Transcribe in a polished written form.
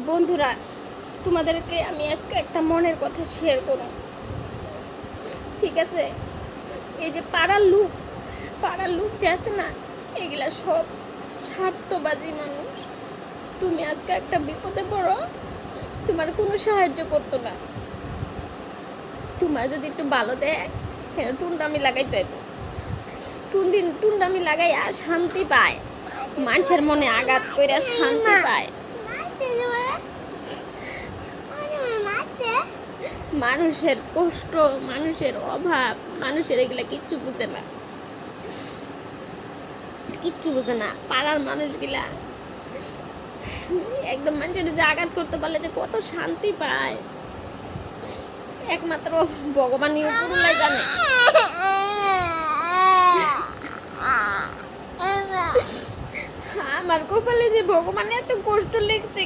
বন্ধুরা, তোমাদেরকে আমি আজকে একটা মনের কথা শেয়ার করব, ঠিক আছে? এই যে পাড়ার লোক যে আছে না, এগুলা সব স্বার্থবাজি মানুষ। তুমি আজকে একটা বিপদে পড়ো, তোমার কোনো সাহায্য করতো না। তোমার যদি একটু ভালো দেয়, হ্যাঁ, টুনটামি লাগাইতে হবে। টুনটামি লাগাইয়া শান্তি পায়, মানুষের মনে আঘাত করে শান্তি পায়। মানুষের কষ্ট, মানুষের অভাব, মানুষের এগুলা কিচ্ছু বুঝে না। পাড়ার মানুষগুলা একদম মানুষের যে আঘাত করতে পারলে যে কত শান্তি পায়, একমাত্র ভগবানই উপরলাই জানে। আমার কপালে যে ভগবান এত কষ্ট লিখছে।